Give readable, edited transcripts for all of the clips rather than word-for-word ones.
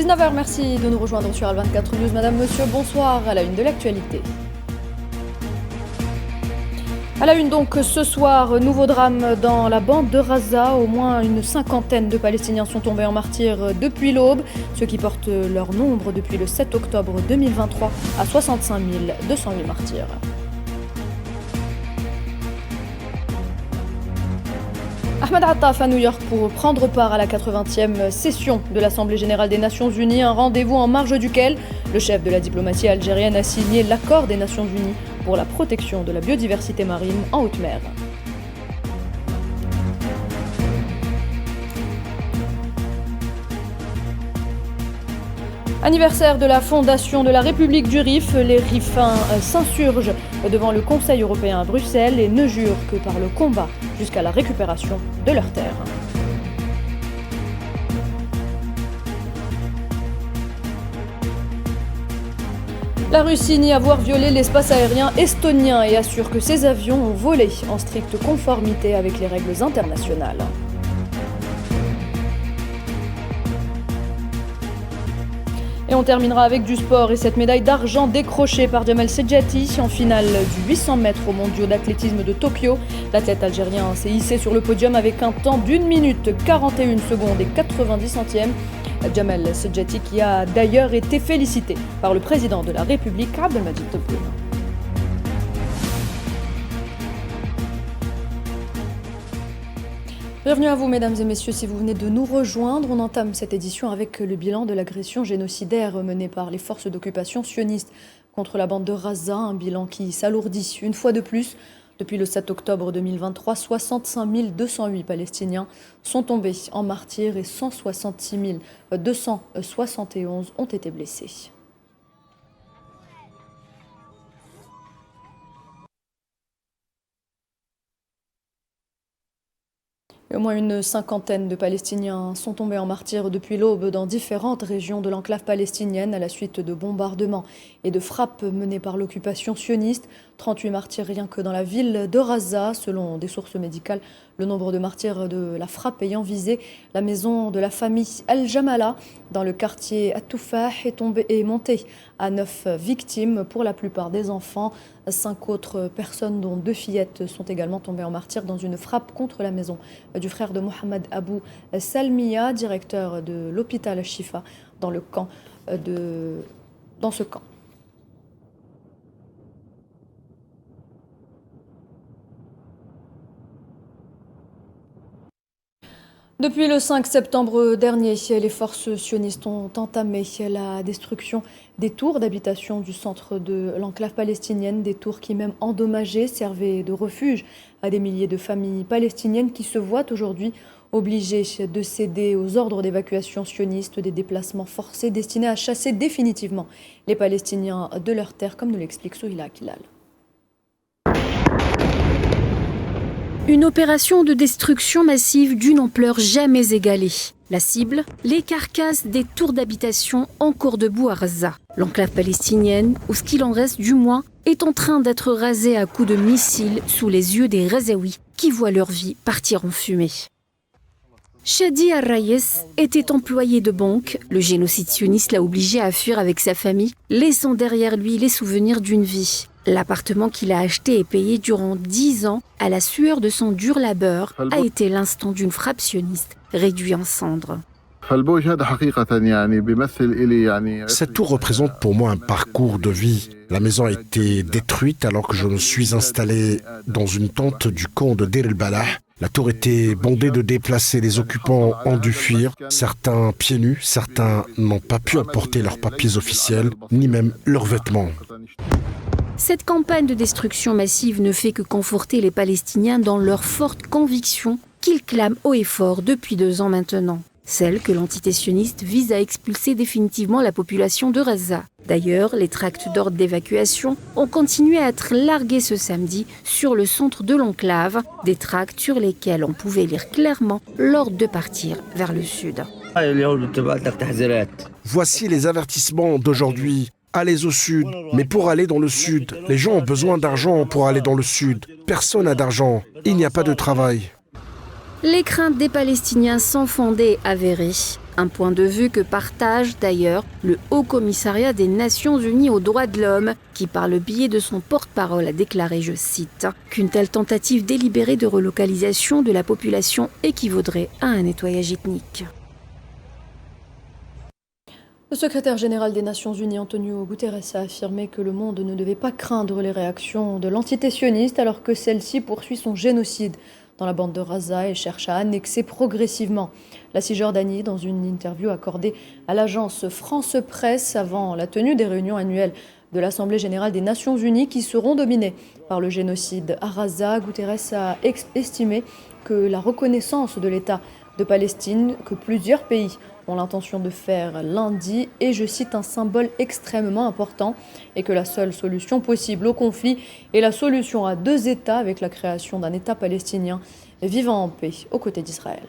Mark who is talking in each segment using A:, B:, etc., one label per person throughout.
A: 19h, merci de nous rejoindre sur Al24 News. Madame, monsieur, bonsoir. À la une de l'actualité. À la une donc, ce soir, nouveau drame dans la bande de Gaza. Au moins une cinquantaine de Palestiniens sont tombés en martyrs depuis l'aube, ce qui porte leur nombre depuis le 7 octobre 2023 à 65 208 martyrs. Ahmed Attaf à New York pour prendre part à la 80e session de l'Assemblée générale des Nations Unies, un rendez-vous en marge duquel le chef de la diplomatie algérienne a signé l'accord des Nations Unies pour la protection de la biodiversité marine en haute mer. Anniversaire de la fondation de la République du Rif, les Rifins s'insurgent devant le Conseil européen à Bruxelles et ne jurent que par le combat jusqu'à la récupération de leurs terres. La Russie nie avoir violé l'espace aérien estonien et assure que ses avions ont volé en stricte conformité avec les règles internationales. Et on terminera avec du sport et cette médaille d'argent décrochée par Djamel Sedjati en finale du 800 mètres aux mondiaux d'athlétisme de Tokyo. L'athlète algérien s'est hissé sur le podium avec un temps d'1 minute 41 secondes et 90 centièmes. Djamel Sedjati qui a d'ailleurs été félicité par le président de la République, Abdelmadjid Tebboune. Bienvenue à vous, mesdames et messieurs, si vous venez de nous rejoindre. On entame cette édition avec le bilan de l'agression génocidaire menée par les forces d'occupation sionistes contre la bande de Gaza, un bilan qui s'alourdit une fois de plus. Depuis le 7 octobre 2023, 65 208 Palestiniens sont tombés en martyrs et 166 271 ont été blessés. Au moins une cinquantaine de Palestiniens sont tombés en martyrs depuis l'aube dans différentes régions de l'enclave palestinienne à la suite de bombardements et de frappes menées par l'occupation sioniste. 38 martyrs rien que dans la ville de Gaza. Selon des sources médicales, le nombre de martyrs de la frappe ayant visé la maison de la famille Al-Jamala dans le quartier At-Toufah est monté à 9 victimes, pour la plupart des enfants. 5 autres personnes, dont 2 fillettes, sont également tombées en martyrs dans une frappe contre la maison du frère de Mohamed Abou Salmiya, directeur de l'hôpital Shifa, dans ce camp. Depuis le 5 septembre dernier, les forces sionistes ont entamé la destruction des tours d'habitation du centre de l'enclave palestinienne, des tours qui, même endommagées, servaient de refuge à des milliers de familles palestiniennes qui se voient aujourd'hui obligées de céder aux ordres d'évacuation sionistes, des déplacements forcés destinés à chasser définitivement les Palestiniens de leurs terres, comme nous l'explique Souhila Akilal.
B: Une opération de destruction massive d'une ampleur jamais égalée. La cible, les carcasses des tours d'habitation encore debout à Gaza. L'enclave palestinienne, ou ce qu'il en reste du moins, est en train d'être rasée à coups de missiles sous les yeux des Gazaouis qui voient leur vie partir en fumée. Shadi Al-Rayes était employé de banque. Le génocide sioniste l'a obligé à fuir avec sa famille, laissant derrière lui les souvenirs d'une vie. L'appartement qu'il a acheté et payé durant 10 ans à la sueur de son dur labeur a été l'instant d'une frappe sioniste réduit en cendres.
C: Cette tour représente pour moi un parcours de vie. La maison a été détruite alors que je me suis installé dans une tente du camp de Deir el-Balah. La tour était bondée de déplacés. Les occupants ont dû fuir, certains pieds nus, certains n'ont pas pu apporter leurs papiers officiels, ni même leurs vêtements.
B: Cette campagne de destruction massive ne fait que conforter les Palestiniens dans leur forte conviction qu'ils clament haut et fort depuis 2 ans maintenant. Celle que l'entité sioniste vise à expulser définitivement la population de Gaza. D'ailleurs, les tracts d'ordre d'évacuation ont continué à être largués ce samedi sur le centre de l'enclave, des tracts sur lesquels on pouvait lire clairement l'ordre de partir vers le sud.
C: Voici les avertissements d'aujourd'hui. Allez au sud, mais pour aller dans le sud, les gens ont besoin d'argent pour aller dans le sud. Personne n'a d'argent, il n'y a pas de travail.
B: Les craintes des Palestiniens sans fondé avérées. Un point de vue que partage d'ailleurs le Haut Commissariat des Nations Unies aux droits de l'homme, qui par le biais de son porte-parole a déclaré, je cite, qu'une telle tentative délibérée de relocalisation de la population équivaudrait à un nettoyage ethnique.
A: Le secrétaire général des Nations Unies, Antonio Guterres, a affirmé que le monde ne devait pas craindre les réactions de l'entité sioniste alors que celle-ci poursuit son génocide dans la bande de Gaza et cherche à annexer progressivement la Cisjordanie. Dans une interview accordée à l'agence France Presse avant la tenue des réunions annuelles de l'Assemblée générale des Nations Unies qui seront dominées par le génocide à Gaza, Guterres a estimé que la reconnaissance de l'État de Palestine, que plusieurs pays ont l'intention de faire lundi, est, je cite, un symbole extrêmement important et que la seule solution possible au conflit est la solution à deux États avec la création d'un État palestinien vivant en paix aux côtés d'Israël.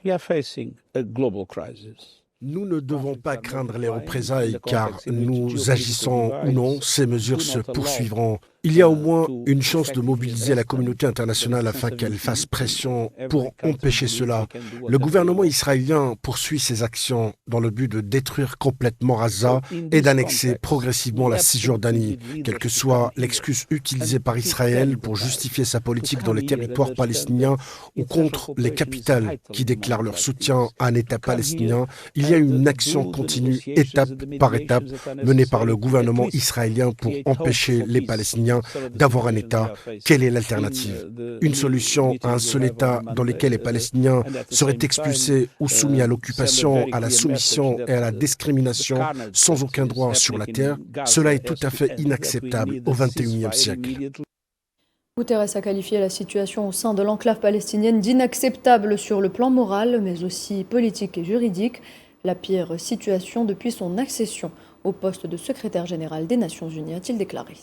D: We are facing a global crisis.
C: Nous ne devons pas craindre les représailles car nous agissons ou non, ces mesures se poursuivront. Il y a au moins une chance de mobiliser la communauté internationale afin qu'elle fasse pression pour empêcher cela. Le gouvernement israélien poursuit ses actions dans le but de détruire complètement Gaza et d'annexer progressivement la Cisjordanie, quelle que soit l'excuse utilisée par Israël pour justifier sa politique dans les territoires palestiniens ou contre les capitales qui déclarent leur soutien à un État palestinien. Il y a une action continue, étape par étape, menée par le gouvernement israélien pour empêcher les Palestiniens d'avoir un État. Quelle est l'alternative? Une solution à un seul État dans lequel les Palestiniens seraient expulsés ou soumis à l'occupation, à la soumission et à la discrimination sans aucun droit sur la terre? Cela est tout à fait inacceptable au XXIe siècle.
A: Guterres a qualifié la situation au sein de l'enclave palestinienne d'inacceptable sur le plan moral, mais aussi politique et juridique. La pire situation depuis son accession au poste de secrétaire général des Nations Unies, a-t-il déclaré.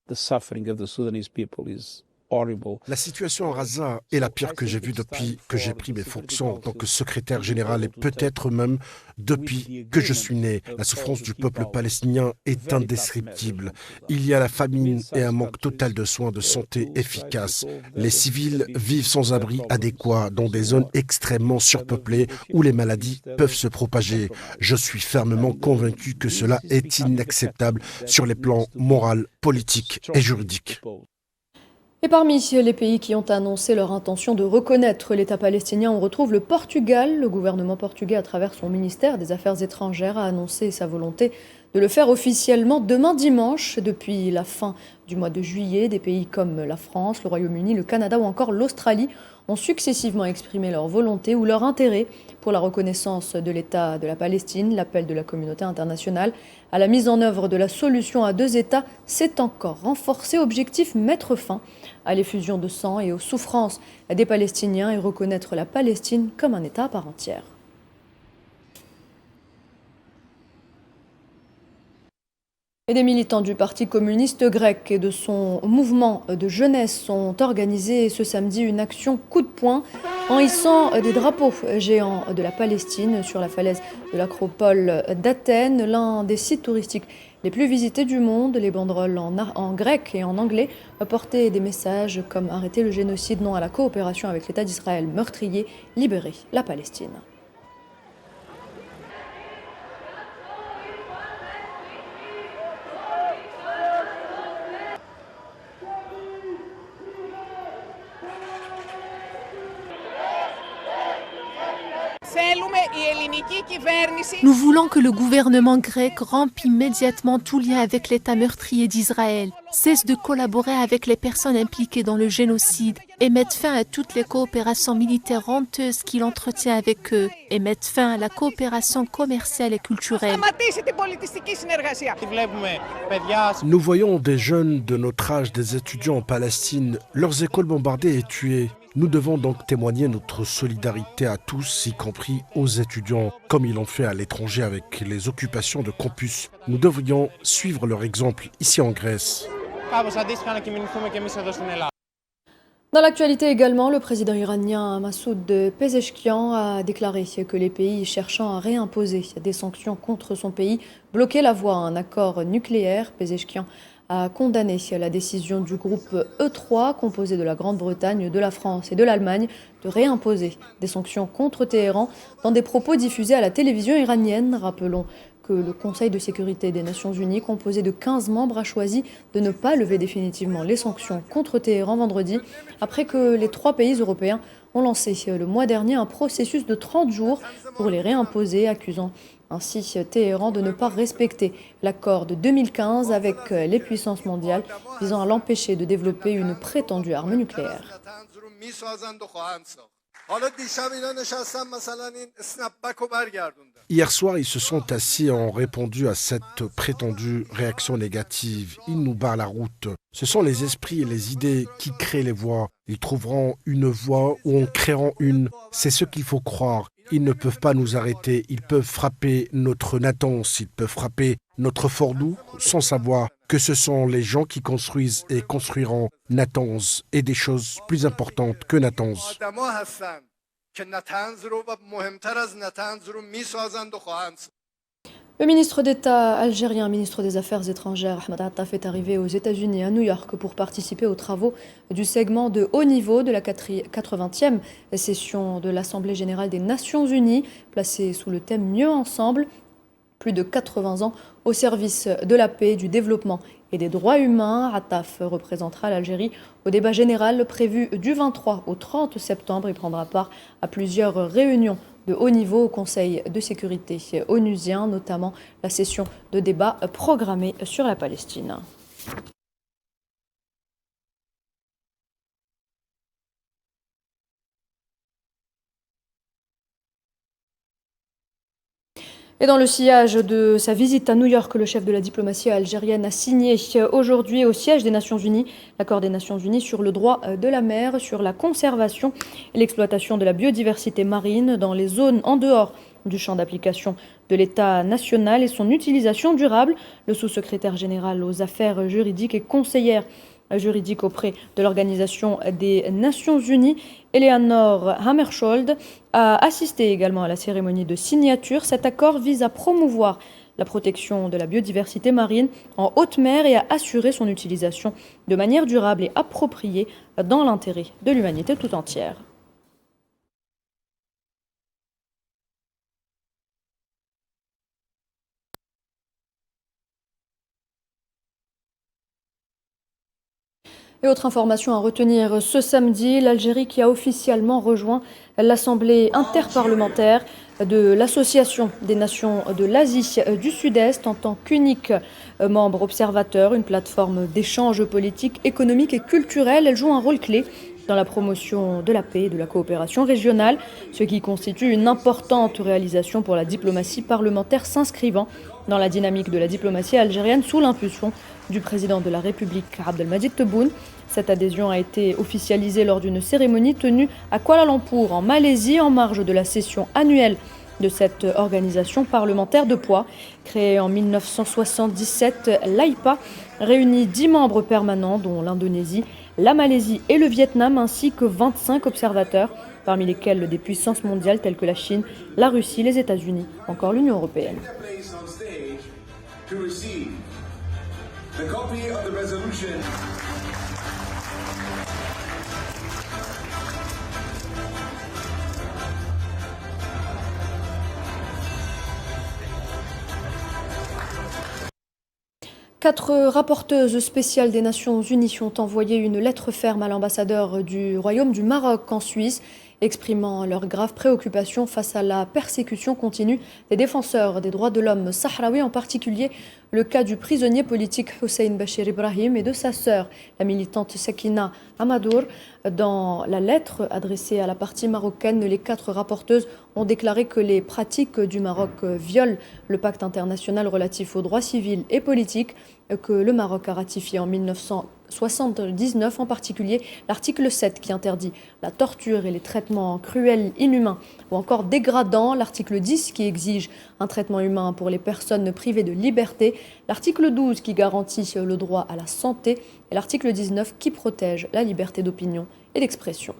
D: The suffering of the Sudanese people is horrible.
C: La situation à Gaza est la pire que j'ai vue depuis que j'ai pris mes fonctions en tant que secrétaire général et peut-être même depuis que je suis né. La souffrance du peuple palestinien est indescriptible. Il y a la famine et un manque total de soins de santé efficaces. Les civils vivent sans abri adéquat dans des zones extrêmement surpeuplées où les maladies peuvent se propager. Je suis fermement convaincu que cela est inacceptable sur les plans moral, politique et juridique.
A: Et parmi les pays qui ont annoncé leur intention de reconnaître l'État palestinien, on retrouve le Portugal. Le gouvernement portugais, à travers son ministère des Affaires étrangères, a annoncé sa volonté de le faire officiellement demain dimanche. Depuis la fin du mois de juillet, des pays comme la France, le Royaume-Uni, le Canada ou encore l'Australie ont successivement exprimé leur volonté ou leur intérêt pour la reconnaissance de l'État de la Palestine. L'appel de la communauté internationale à la mise en œuvre de la solution à deux États s'est encore renforcé. Objectif: mettre fin à l'effusion de sang et aux souffrances des Palestiniens et reconnaître la Palestine comme un État à part entière. Et des militants du Parti communiste grec et de son mouvement de jeunesse ont organisé ce samedi une action coup de poing en hissant des drapeaux géants de la Palestine sur la falaise de l'acropole d'Athènes, l'un des sites touristiques les plus visités du monde. Les banderoles en grec et en anglais portaient des messages comme « Arrêter le génocide, non à la coopération avec l'État d'Israël meurtrier, libérer la Palestine ».
E: Nous voulons que le gouvernement grec rompe immédiatement tout lien avec l'État meurtrier d'Israël, cesse de collaborer avec les personnes impliquées dans le génocide et mette fin à toutes les coopérations militaires honteuses qu'il entretient avec eux et mette fin à la coopération commerciale et culturelle.
C: Nous voyons des jeunes de notre âge, des étudiants en Palestine, leurs écoles bombardées et tuées. Nous devons donc témoigner notre solidarité à tous, y compris aux étudiants, comme ils l'ont fait à l'étranger avec les occupations de campus. Nous devrions suivre leur exemple ici en Grèce.
A: Dans l'actualité également, le président iranien Massoud Pezeshkian a déclaré que les pays cherchant à réimposer des sanctions contre son pays bloquaient la voie à un accord nucléaire. Pezeshkian a condamné la décision du groupe E3, composé de la Grande-Bretagne, de la France et de l'Allemagne, de réimposer des sanctions contre Téhéran dans des propos diffusés à la télévision iranienne. Rappelons que le Conseil de sécurité des Nations Unies, composé de 15 membres, a choisi de ne pas lever définitivement les sanctions contre Téhéran vendredi, après que les 3 pays européens ont lancé le mois dernier un processus de 30 jours pour les réimposer, accusant ainsi Téhéran de ne pas respecter l'accord de 2015 avec les puissances mondiales visant à l'empêcher de développer une prétendue arme nucléaire.
C: Hier soir, ils se sont assis et ont répondu à cette prétendue réaction négative. Ils nous barrent la route. Ce sont les esprits et les idées qui créent les voies. Ils trouveront une voie ou en créeront une. C'est ce qu'il faut croire. Ils ne peuvent pas nous arrêter. Ils peuvent frapper notre Natanz. Ils peuvent frapper notre Fordow sans savoir que ce sont les gens qui construisent et construiront Natanz et des choses plus importantes que Natanz.
A: Le ministre d'État algérien, ministre des Affaires étrangères, Ahmed Attaf, est arrivé aux États-Unis à New York pour participer aux travaux du segment de haut niveau de la 80e session de l'Assemblée générale des Nations unies, placée sous le thème Mieux ensemble. Plus de 80 ans au service de la paix, du développement et des droits humains. Attaf représentera l'Algérie au débat général prévu du 23 au 30 septembre. Il prendra part à plusieurs réunions de haut niveau au Conseil de sécurité onusien, notamment la session de débat programmée sur la Palestine. Et dans le sillage de sa visite à New York, le chef de la diplomatie algérienne a signé aujourd'hui au siège des Nations Unies l'accord des Nations Unies sur le droit de la mer, sur la conservation et l'exploitation de la biodiversité marine dans les zones en dehors du champ d'application de l'État national et son utilisation durable. Le sous-secrétaire général aux affaires juridiques et conseillère juridique auprès de l'Organisation des Nations Unies, Eleanor Hammarskjöld, a assisté également à la cérémonie de signature. Cet accord vise à promouvoir la protection de la biodiversité marine en haute mer et à assurer son utilisation de manière durable et appropriée dans l'intérêt de l'humanité tout entière. Et autre information à retenir ce samedi, l'Algérie qui a officiellement rejoint l'Assemblée interparlementaire de l'Association des Nations de l'Asie du Sud-Est en tant qu'unique membre observateur, une plateforme d'échange politique, économique et culturel. Elle joue un rôle clé dans la promotion de la paix et de la coopération régionale, ce qui constitue une importante réalisation pour la diplomatie parlementaire s'inscrivant dans la dynamique de la diplomatie algérienne sous l'impulsion du président de la République, Abdelmadjid Tebboune. Cette adhésion a été officialisée lors d'une cérémonie tenue à Kuala Lumpur, en Malaisie, en marge de la session annuelle de cette organisation parlementaire de poids. Créée en 1977, l'AIPA réunit 10 membres permanents, dont l'Indonésie, la Malaisie et le Vietnam, ainsi que 25 observateurs, parmi lesquels des puissances mondiales telles que la Chine, la Russie, les États-Unis, encore l'Union européenne. Quatre rapporteuses spéciales des Nations Unies ont envoyé une lettre ferme à l'ambassadeur du Royaume du Maroc en Suisse, exprimant leurs graves préoccupations face à la persécution continue des défenseurs des droits de l'homme sahraouis, en particulier le cas du prisonnier politique Hussein Bachir Ibrahim et de sa sœur, la militante Sakina Amadour. Dans la lettre adressée à la partie marocaine, les quatre rapporteuses ont déclaré que les pratiques du Maroc violent le pacte international relatif aux droits civils et politiques que le Maroc a ratifié en 1979, en particulier l'article 7 qui interdit la torture et les traitements cruels, inhumains ou encore dégradants, l'article 10 qui exige un traitement humain pour les personnes privées de liberté, l'article 12 qui garantit le droit à la santé et l'article 19 qui protège la liberté d'opinion et d'expression.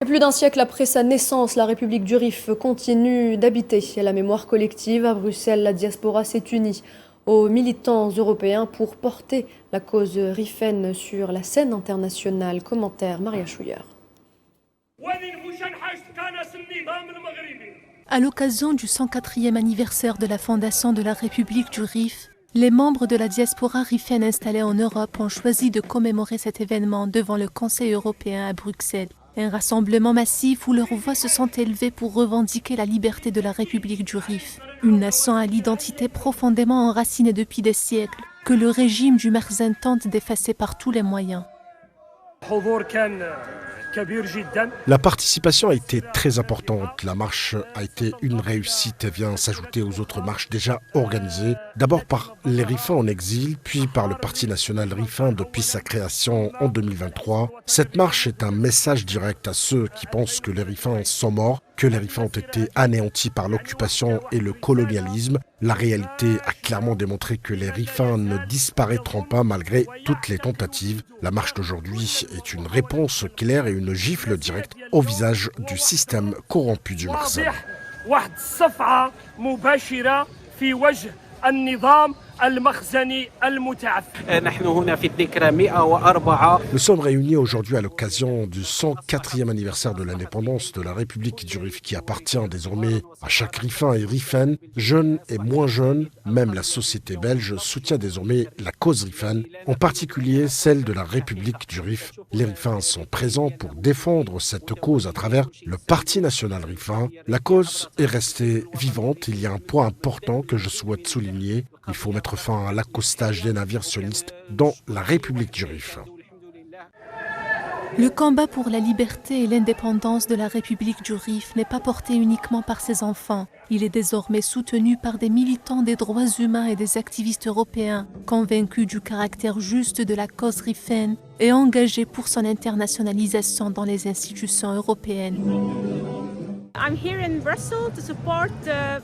A: Plus d'un siècle après sa naissance, la République du Rif continue d'habiter la mémoire collective. À Bruxelles, la diaspora s'est unie aux militants européens pour porter la cause rifaine sur la scène internationale. Commentaire Maria Chouyer.
E: À l'occasion du 104e anniversaire de la fondation de la République du Rif, les membres de la diaspora rifaine installés en Europe ont choisi de commémorer cet événement devant le Conseil européen à Bruxelles. Un rassemblement massif où leurs voix se sont élevées pour revendiquer la liberté de la République du Rif, une nation à l'identité profondément enracinée depuis des siècles, que le régime du Merzen tente d'effacer par tous les moyens.
C: La participation a été très importante. La marche a été une réussite et vient s'ajouter aux autres marches déjà organisées, d'abord par les Rifins en exil, puis par le Parti national Rifin depuis sa création en 2023. Cette marche est un message direct à ceux qui pensent que les Rifins sont morts, que les Rifins ont été anéantis par l'occupation et le colonialisme. La réalité a clairement démontré que les Rifins ne disparaîtront pas malgré toutes les tentatives. La marche d'aujourd'hui est une réponse claire et une gifle directe au visage du système corrompu du Merzen. Nous sommes réunis aujourd'hui à l'occasion du 104e anniversaire de l'indépendance de la République du Rif qui appartient désormais à chaque Rifin et Rifaine, jeunes et moins jeunes. Même la société belge soutient désormais la cause rifaine, en particulier celle de la République du Rif. Les Rifins sont présents pour défendre cette cause à travers le Parti national Rifin. La cause est restée vivante. Il y a un point important que je souhaite souligner. Il faut mettre fin à l'accostage des navires sionistes dans la République du Rif.
E: Le combat pour la liberté et l'indépendance de la République du Rif n'est pas porté uniquement par ses enfants. Il est désormais soutenu par des militants des droits humains et des activistes européens, convaincus du caractère juste de la cause rifaine et engagés pour son internationalisation dans les institutions européennes.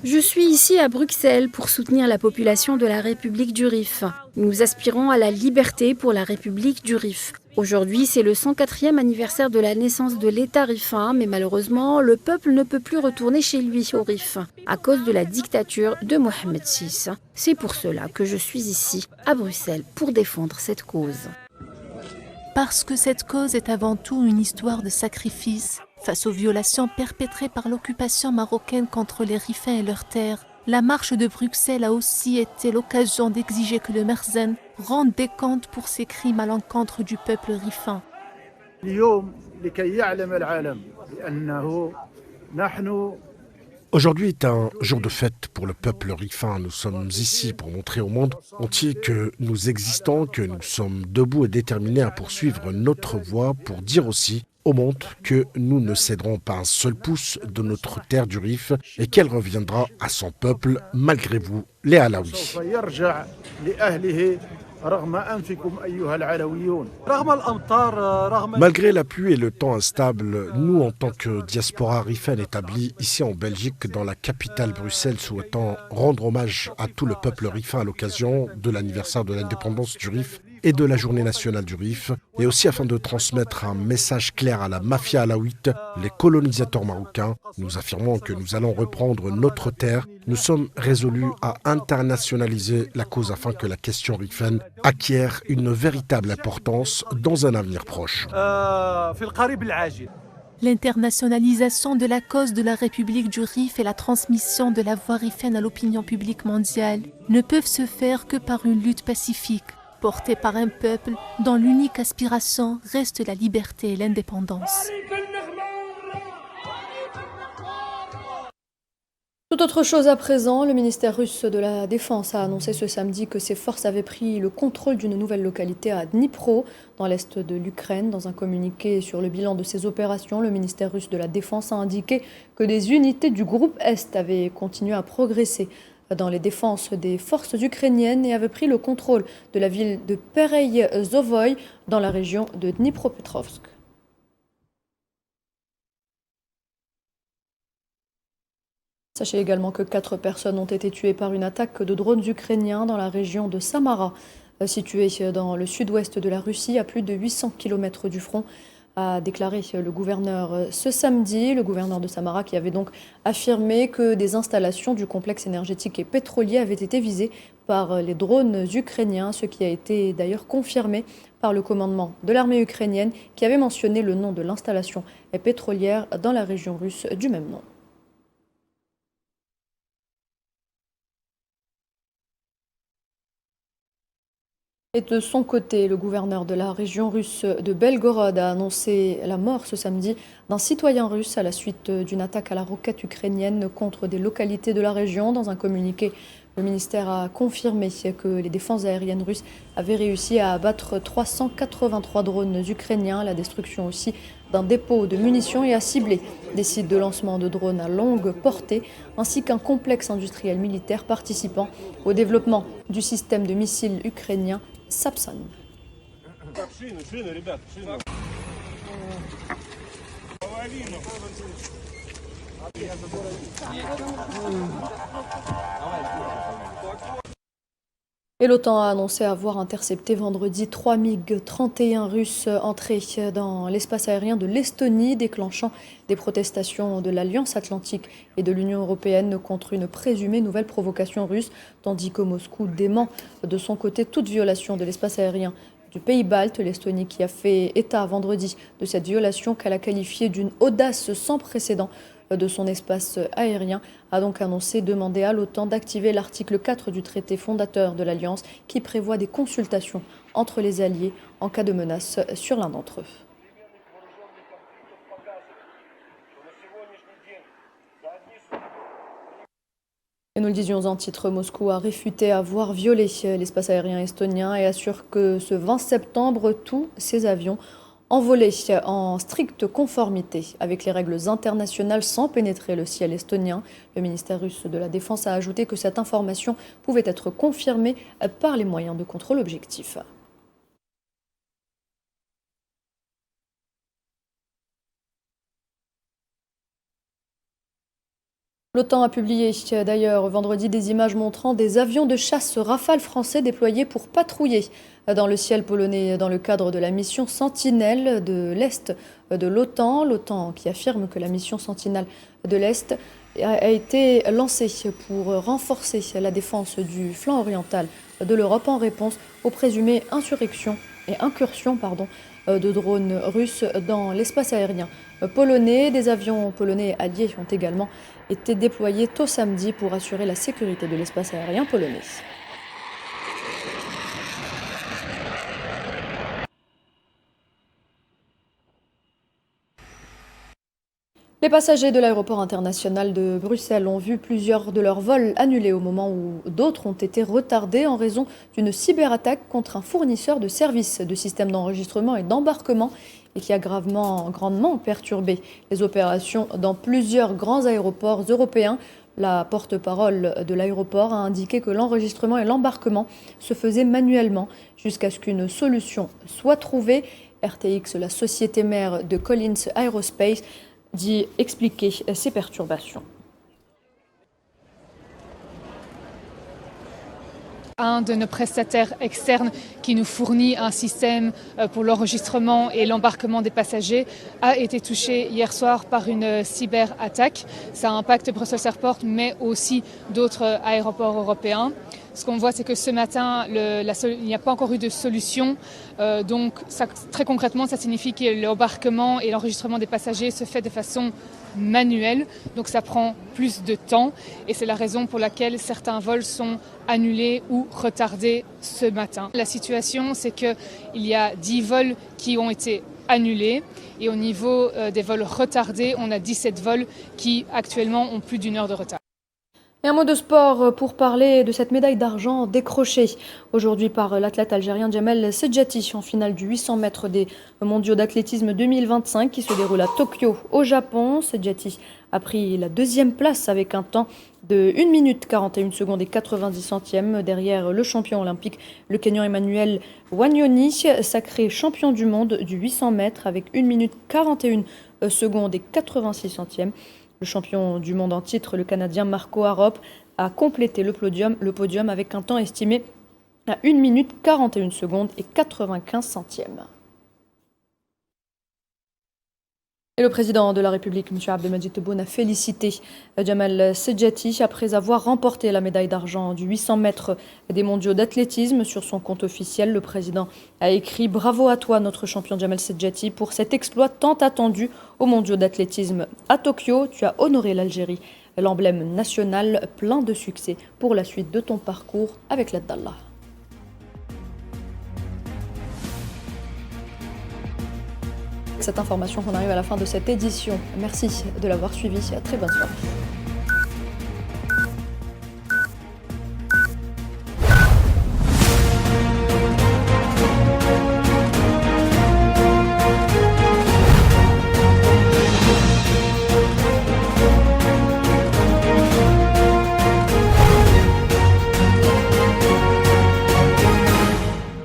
B: Je suis ici à Bruxelles pour soutenir la population de la République du Rif. Nous aspirons à la liberté pour la République du Rif. Aujourd'hui, c'est le 104e anniversaire de la naissance de l'État rifin, mais malheureusement, le peuple ne peut plus retourner chez lui au Rif à cause de la dictature de Mohamed VI. C'est pour cela que je suis ici, à Bruxelles, pour défendre cette cause.
E: Parce que cette cause est avant tout une histoire de sacrifice. Face aux violations perpétrées par l'occupation marocaine contre les Rifins et leurs terres, la marche de Bruxelles a aussi été l'occasion d'exiger que le Merzen rende des comptes pour ses crimes à l'encontre du peuple rifin.
C: Aujourd'hui est un jour de fête pour le peuple rifin. Nous sommes ici pour montrer au monde entier que nous existons, que nous sommes debout et déterminés à poursuivre notre voie, pour dire aussi au monde que nous ne céderons pas un seul pouce de notre terre du Rif et qu'elle reviendra à son peuple malgré vous, les Alaouis. Malgré la pluie et le temps instable, nous, en tant que diaspora rifaine établie ici en Belgique, dans la capitale Bruxelles, souhaitons rendre hommage à tout le peuple rifin à l'occasion de l'anniversaire de l'indépendance du Rif et de la journée nationale du Rif, et aussi afin de transmettre un message clair à la mafia alaouite, les colonisateurs marocains. Nous affirmons que nous allons reprendre notre terre. Nous sommes résolus à internationaliser la cause afin que la question rifaine acquiert une véritable importance dans un avenir proche.
E: L'internationalisation de la cause de la République du Rif et la transmission de la voix rifaine à l'opinion publique mondiale ne peuvent se faire que par une lutte pacifique, portée par un peuple dont l'unique aspiration reste la liberté et l'indépendance.
A: Tout autre chose à présent, le ministère russe de la Défense a annoncé ce samedi que ses forces avaient pris le contrôle d'une nouvelle localité à Dnipro, dans l'est de l'Ukraine. Dans un communiqué sur le bilan de ces opérations, le ministère russe de la Défense a indiqué que des unités du groupe Est avaient continué à progresser dans les défenses des forces ukrainiennes et avaient pris le contrôle de la ville de Perey-Zovoï dans la région de Dnipropetrovsk. Sachez également que 4 personnes ont été tuées par une attaque de drones ukrainiens dans la région de Samara, située dans le sud-ouest de la Russie, à plus de 800 km du front. a déclaré le gouverneur ce samedi. Le gouverneur de Samara qui avait donc affirmé que des installations du complexe énergétique et pétrolier avaient été visées par les drones ukrainiens, ce qui a été d'ailleurs confirmé par le commandement de l'armée ukrainienne qui avait mentionné le nom de l'installation pétrolière dans la région russe du même nom. Et de son côté, le gouverneur de la région russe de Belgorod a annoncé la mort ce samedi d'un citoyen russe à la suite d'une attaque à la roquette ukrainienne contre des localités de la région. Dans un communiqué, le ministère a confirmé que les défenses aériennes russes avaient réussi à abattre 383 drones ukrainiens, la destruction aussi d'un dépôt de munitions et à cibler des sites de lancement de drones à longue portée, ainsi qu'un complexe industriel militaire participant au développement du système de missiles ukrainien Sapsan. Et l'OTAN a annoncé avoir intercepté vendredi 3 MiG-31 russes entrés dans l'espace aérien de l'Estonie, déclenchant des protestations de l'Alliance Atlantique et de l'Union européenne contre une présumée nouvelle provocation russe, tandis que Moscou dément de son côté toute violation de l'espace aérien du pays balte. L'Estonie qui a fait état vendredi de cette violation qu'elle a qualifiée d'une audace sans précédent de son espace aérien, a donc annoncé demander à l'OTAN d'activer l'article 4 du traité fondateur de l'Alliance qui prévoit des consultations entre les alliés en cas de menace sur l'un d'entre eux. Et nous le disions en titre, Moscou a réfuté avoir violé l'espace aérien estonien et assure que ce 20 septembre, tous ses avions envolés en stricte conformité avec les règles internationales sans pénétrer le ciel estonien. Le ministère russe de la Défense a ajouté que cette information pouvait être confirmée par les moyens de contrôle objectifs. L'OTAN a publié d'ailleurs vendredi des images montrant des avions de chasse Rafale français déployés pour patrouiller dans le ciel polonais dans le cadre de la mission Sentinelle de l'Est de l'OTAN. L'OTAN qui affirme que la mission Sentinelle de l'Est a été lancée pour renforcer la défense du flanc oriental de l'Europe en réponse aux présumées incursions de drones russes dans l'espace aérien polonais. Des avions polonais alliés ont également été déployés tôt samedi pour assurer la sécurité de l'espace aérien polonais. Les passagers de l'aéroport international de Bruxelles ont vu plusieurs de leurs vols annulés au moment où d'autres ont été retardés en raison d'une cyberattaque contre un fournisseur de services de systèmes d'enregistrement et d'embarquement et qui a grandement perturbé les opérations dans plusieurs grands aéroports européens. La porte-parole de l'aéroport a indiqué que l'enregistrement et l'embarquement se faisaient manuellement jusqu'à ce qu'une solution soit trouvée. RTX, la société mère de Collins Aerospace, dit expliquer ces perturbations.
F: Un de nos prestataires externes qui nous fournit un système pour l'enregistrement et l'embarquement des passagers a été touché hier soir par une cyberattaque. Ça impacte Brussels Airport mais aussi d'autres aéroports européens. Ce qu'on voit, c'est que ce matin, il n'y a pas encore eu de solution. Donc, très concrètement, ça signifie que l'embarquement et l'enregistrement des passagers se fait de façon manuelle. Donc, ça prend plus de temps. Et c'est la raison pour laquelle certains vols sont annulés ou retardés ce matin. La situation, c'est qu'il y a 10 vols qui ont été annulés. Et au niveau des vols retardés, on a 17 vols qui, actuellement, ont plus d'une heure de retard.
A: Et un mot de sport pour parler de cette médaille d'argent décrochée aujourd'hui par l'athlète algérien Djamel Sedjati en finale du 800 mètres des mondiaux d'athlétisme 2025 qui se déroule à Tokyo au Japon. Sedjati a pris la deuxième place avec un temps de 1 minute 41 secondes et 90 centièmes derrière le champion olympique, le Kenyan Emmanuel Wanyoni, sacré champion du monde du 800 mètres avec 1 minute 41 secondes et 86 centièmes. Le champion du monde en titre, le Canadien Marco Arop, a complété le podium avec un temps estimé à 1 minute 41 secondes et 95 centièmes. Et le président de la République, M. Abdelmadjid Tebboune, a félicité Jamal Sedjati après avoir remporté la médaille d'argent du 800 mètres des mondiaux d'athlétisme. Sur son compte officiel, le président a écrit « Bravo à toi, notre champion Jamal Sedjati, pour cet exploit tant attendu aux mondiaux d'athlétisme à Tokyo. Tu as honoré l'Algérie, l'emblème national, plein de succès pour la suite de ton parcours avec l'aide d'Allah. » Cette information qu'on arrive à la fin de cette édition. Merci de l'avoir suivi. Très bonne soirée.